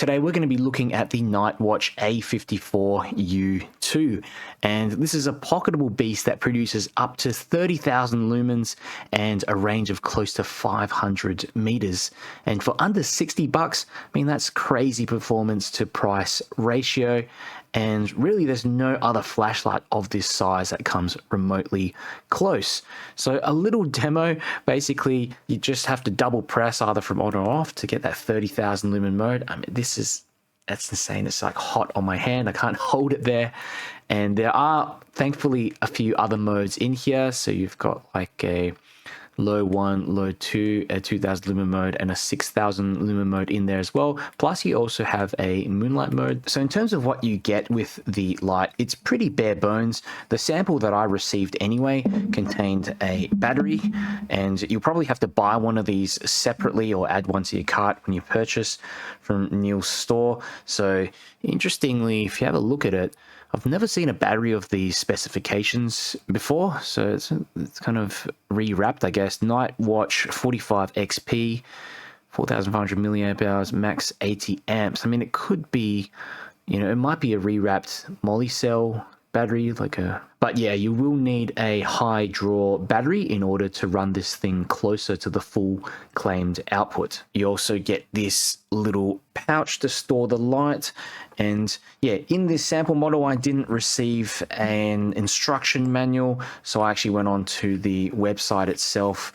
Today we're going to be looking at the Nightwatch A54U2, and this is a pocketable beast that produces up to 30,000 lumens and a range of close to 500 meters. And for under 60 bucks, I mean, that's crazy performance to price ratio. And really, there's no other flashlight of this size that comes remotely close. So a little demo, basically, you just have to double press either from on or off to get that 30,000 lumen mode. I mean, that's insane. It's like hot on my hand. I can't hold it there. And there are, thankfully, a few other modes in here. So you've got like a low 1, low 2, a 2000 lumen mode, and a 6000 lumen mode in there as well. Plus you also have a moonlight mode. So in terms of what you get with the light, it's pretty bare bones. The sample that I received anyway contained a battery, and you'll probably have to buy one of these separately or add one to your cart when you purchase from Neil's store. So interestingly, if you have a look at it, I've never seen a battery of these specifications before, so it's kind of rewrapped, I guess. Nightwatch 45 XP, 4,500 milliamp hours, max 80 amps. I mean, it could be, it might be a rewrapped Molicel battery, but yeah, you will need a high draw battery in order to run this thing closer to the full claimed output. You also get this little pouch to store the light, and yeah, in this sample model I didn't receive an instruction manual, so I actually went on to the website itself,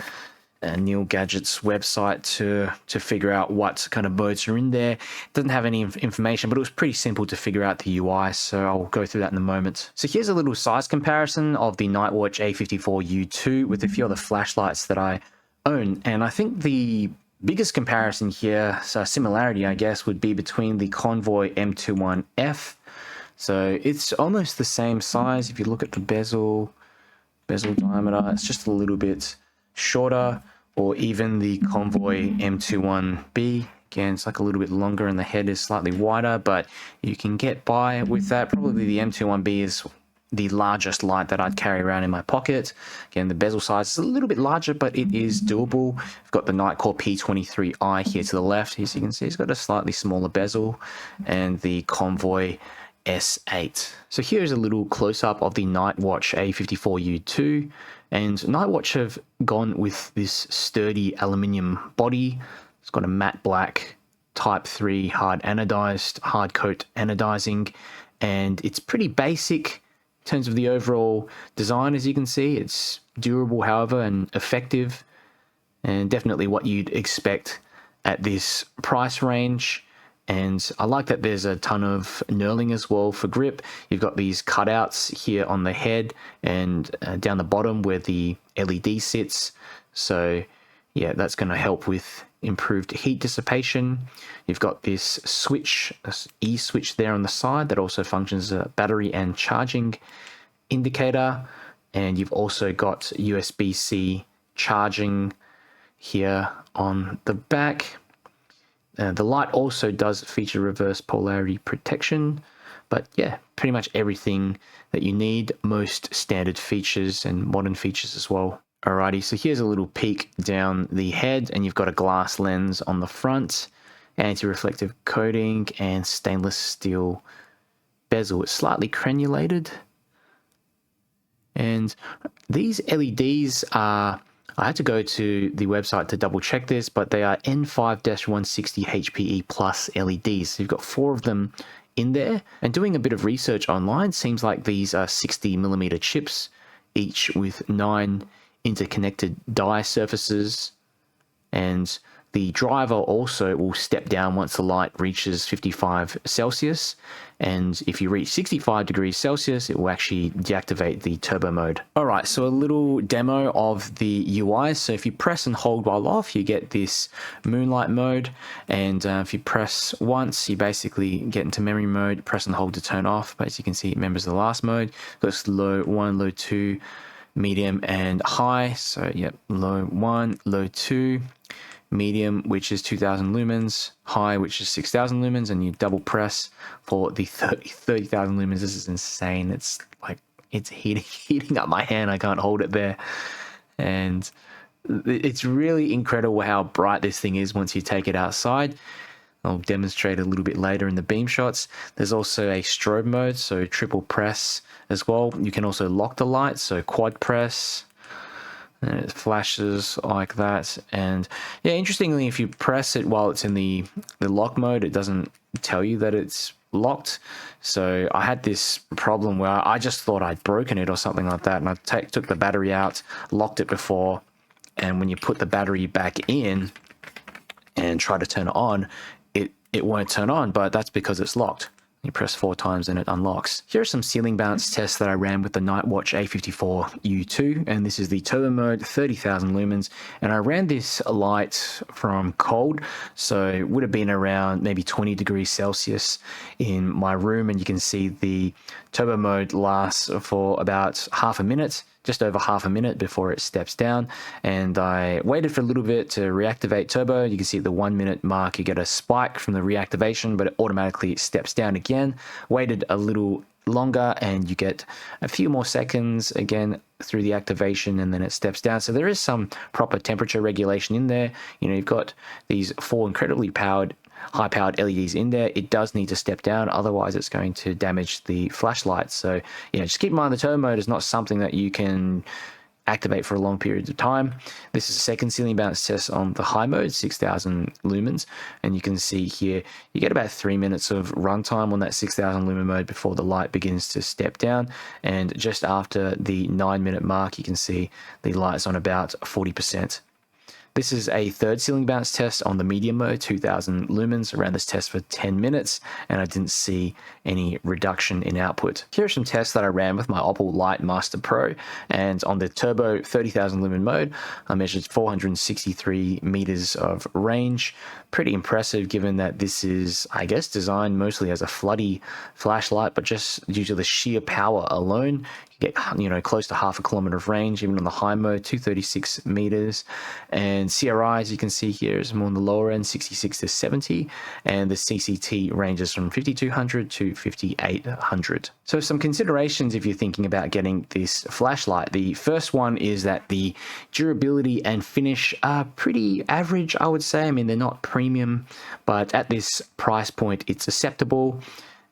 Neil Gadget's website, to figure out what kind of modes are in there. It doesn't have any information, but it was pretty simple to figure out the UI, so I'll go through that in a moment. So here's a little size comparison of the Nightwatch A54U2 with a few other flashlights that I own, and I think the biggest comparison here, so similarity I guess, would be between the Convoy M21F. So it's almost the same size. If you look at the bezel diameter, it's just a little bit shorter, or even the Convoy M21B. Again, it's like a little bit longer and the head is slightly wider, but you can get by with that. Probably the M21B is the largest light that I'd carry around in my pocket. Again, the bezel size is a little bit larger, but it is doable. I've got the Nitecore P23i here to the left. As you can see, it's got a slightly smaller bezel, and the Convoy S8. So here's a little close-up of the Nightwatch A54U2, and Nightwatch have gone with this sturdy aluminium body. It's got a matte black Type 3 hard coat anodizing, and it's pretty basic in terms of the overall design. As you can see, it's durable, however, and effective, and definitely what you'd expect at this price range. And I like that there's a ton of knurling as well for grip. You've got these cutouts here on the head and down the bottom where the LED sits. So yeah, that's going to help with improved heat dissipation. You've got this switch, this E-switch there on the side that also functions as a battery and charging indicator. And you've also got USB-C charging here on the back. The light also does feature reverse polarity protection, but yeah, pretty much everything that you need, most standard features and modern features as well. Alrighty, so here's a little peek down the head, and you've got a glass lens on the front, anti-reflective coating, and stainless steel bezel. It's slightly crenulated, and these LEDs are, I had to go to the website to double check this, but they are N5-160 HPE plus LEDs. So you've got 4 of them in there. And doing a bit of research online, seems like these are 60mm chips, each with 9 interconnected die surfaces. And the driver also will step down once the light reaches 55 Celsius. And if you reach 65 degrees Celsius, it will actually deactivate the turbo mode. All right, so a little demo of the UI. So if you press and hold while off, you get this moonlight mode. And if you press once, you basically get into memory mode, press and hold to turn off. But as you can see, it remembers the last mode. Goes low 1, low 2, medium, and high. So yep, low 1, low 2. Medium, which is 2000 lumens, high, which is 6000 lumens, and you double press for the 30,000 lumens. This is insane. It's like, it's heating up my hand. I can't hold it there. And it's really incredible how bright this thing is once you take it outside. I'll demonstrate a little bit later in the beam shots. There's also a strobe mode, so triple press as well. You can also lock the light, so quad press, and it flashes like that. And yeah, interestingly, if you press it while it's in the lock mode, it doesn't tell you that it's locked. So I had this problem where I just thought I'd broken it or something like that, and I took the battery out, locked it before, and when you put the battery back in and try to turn it on, it won't turn on, but that's because it's locked. You press 4 times and it unlocks. Here are some ceiling bounce tests that I ran with the Nightwatch A54U2, and this is the turbo mode, 30,000 lumens, and I ran this light from cold, so it would have been around maybe 20 degrees Celsius in my room, and you can see the turbo mode lasts for about half a minute, just over half a minute before it steps down. And I waited for a little bit to reactivate turbo. You can see at the 1 minute mark you get a spike from the reactivation, but it automatically steps down again. Waited a little longer and you get a few more seconds again through the activation, and then it steps down. So there is some proper temperature regulation in there. You know, you've got these 4 incredibly high-powered LEDs in there. It does need to step down, otherwise it's going to damage the flashlight. So yeah, just keep in mind the turbo mode is not something that you can activate for a long period of time. This is a second ceiling bounce test on the high mode, 6,000 lumens, and you can see here you get about 3 minutes of runtime on that 6,000 lumen mode before the light begins to step down, and just after the 9 minute mark you can see the light's on about 40%. This is a third ceiling bounce test on the medium mode, 2000 lumens. I ran this test for 10 minutes and I didn't see any reduction in output. Here are some tests that I ran with my Opal Light Master Pro, and on the turbo 30,000 lumen mode, I measured 463 meters of range. Pretty impressive given that this is, I guess, designed mostly as a floody flashlight, but just due to the sheer power alone, you get, you know, close to half a kilometer of range, even on the high mode, 236 meters. And CRI, as you can see here, is more on the lower end, 66 to 70, and the CCT ranges from 5200 to 5800. So some considerations if you're thinking about getting this flashlight. The first one is that the durability and finish are pretty average, I would say. I mean, they're not premium, but at this price point, it's acceptable.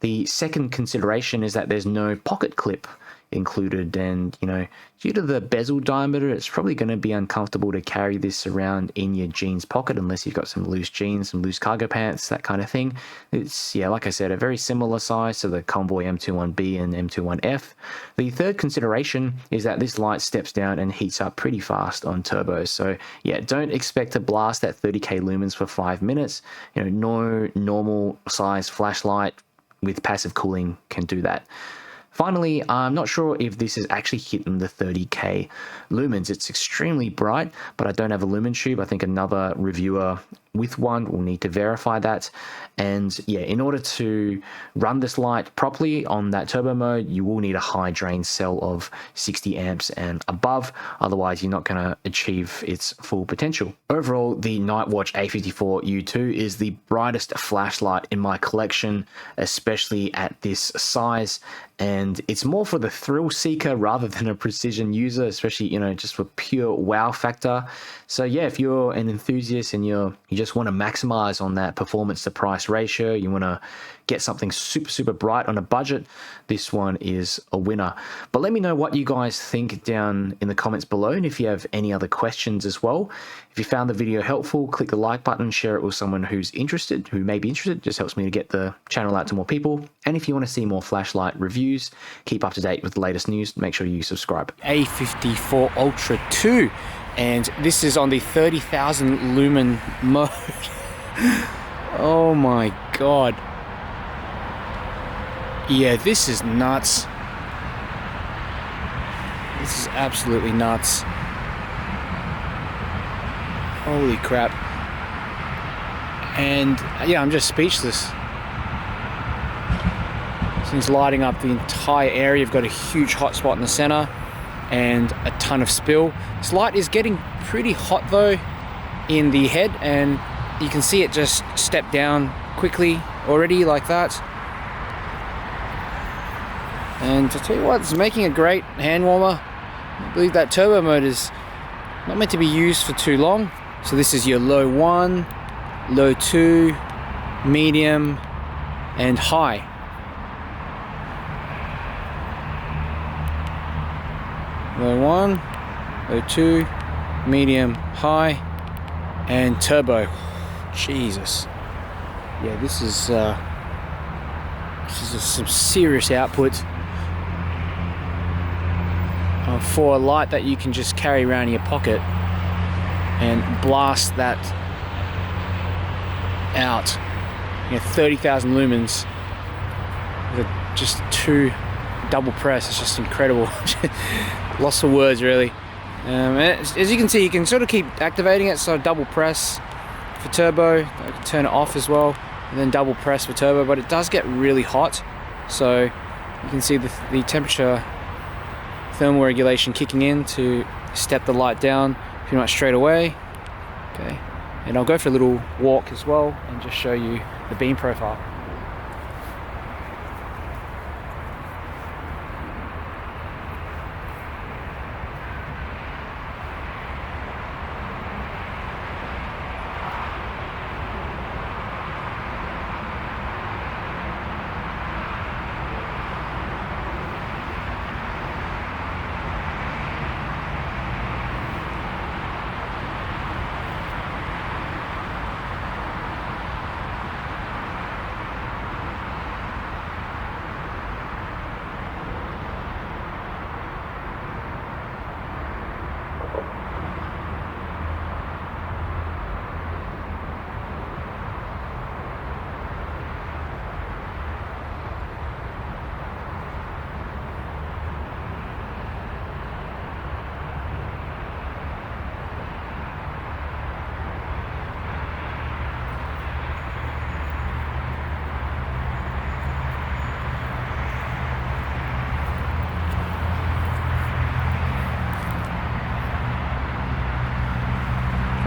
The second consideration is that there's no pocket clip included, and you know, due to the bezel diameter, it's probably going to be uncomfortable to carry this around in your jeans pocket unless you've got some loose jeans, some loose cargo pants, that kind of thing. It's, yeah, like I said, a very similar size to the Convoy M21B and M21F. The third consideration is that this light steps down and heats up pretty fast on turbo. So yeah, don't expect to blast at 30k lumens for 5 minutes. You know, no normal size flashlight with passive cooling can do that. Finally, I'm not sure if this is actually hitting the 30k lumens. It's extremely bright, but I don't have a lumen tube. I think another reviewer with one will need to verify that. And yeah, in order to run this light properly on that turbo mode, you will need a high drain cell of 60 amps and above. Otherwise, you're not going to achieve its full potential. Overall, the Nightwatch A54U2 is the brightest flashlight in my collection, especially at this size. And it's more for the thrill seeker rather than a precision user, especially, you know, just for pure wow factor. So yeah, if you're an enthusiast and you just want to maximize on that performance to price ratio, you want to get something super bright on a budget, this one is a winner. But let me know what you guys think down in the comments below, and if you have any other questions as well. If you found the video helpful, click the like button, share it with someone who's interested, who may be interested. It just helps me to get the channel out to more people. And if you want to see more flashlight reviews, keep up to date with the latest news, make sure you subscribe. A54 Ultra 2, and this is on the 30,000 lumen mode. Oh my god. Yeah, this is nuts. This is absolutely nuts. Holy crap. And yeah, I'm just speechless. This thing's lighting up the entire area. You've got a huge hot spot in the center and a ton of spill. This light is getting pretty hot though in the head, and you can see it just step down quickly already like that. And to tell you what, it's making a great hand warmer. I believe that turbo mode is not meant to be used for too long. So this is your low 1, low 2, medium, and high. Low 1, low 2, medium, high, and turbo. Jesus. Yeah, this is some serious output for a light that you can just carry around in your pocket and blast that out. 30,000 lumens with just 2 double press. It's just incredible. Lost for words, really. As you can see, you can sort of keep activating it. So double press for turbo, I can turn it off as well, and then double press for turbo, but it does get really hot. So you can see the temperature thermal regulation kicking in to step the light down pretty much straight away. Okay, and I'll go for a little walk as well and just show you the beam profile.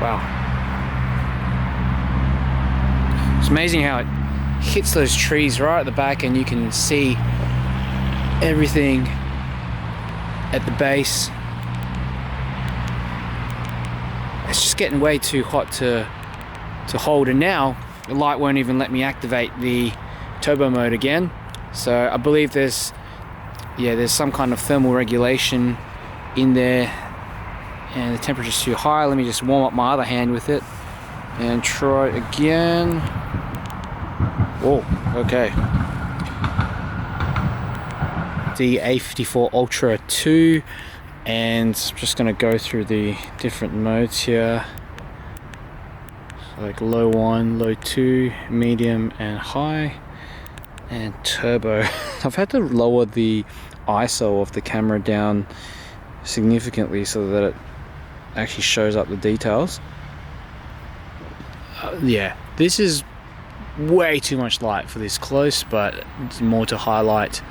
Wow. It's amazing how it hits those trees right at the back and you can see everything at the base. It's just getting way too hot to hold, and now the light won't even let me activate the turbo mode again. So I believe there's some kind of thermal regulation in there and the temperature's too high. Let me just warm up my other hand with it and try it again. Whoa, okay. The A54 Ultra 2, and I'm just going to go through the different modes here. So like low 1, low 2, medium and high, and turbo. I've had to lower the ISO of the camera down significantly so that it actually shows up the details. Yeah, this is way too much light for this close, but it's more to highlight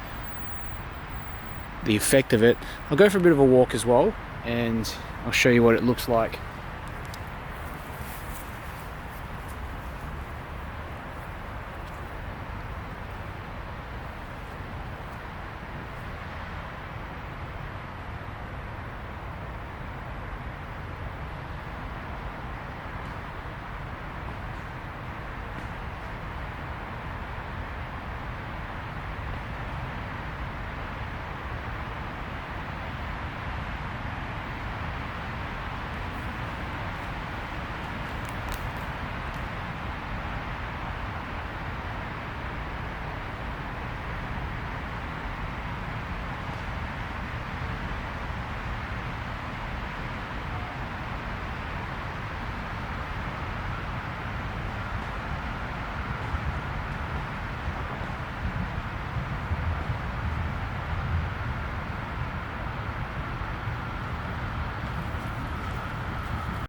the effect of it. I'll go for a bit of a walk as well, and I'll show you what it looks like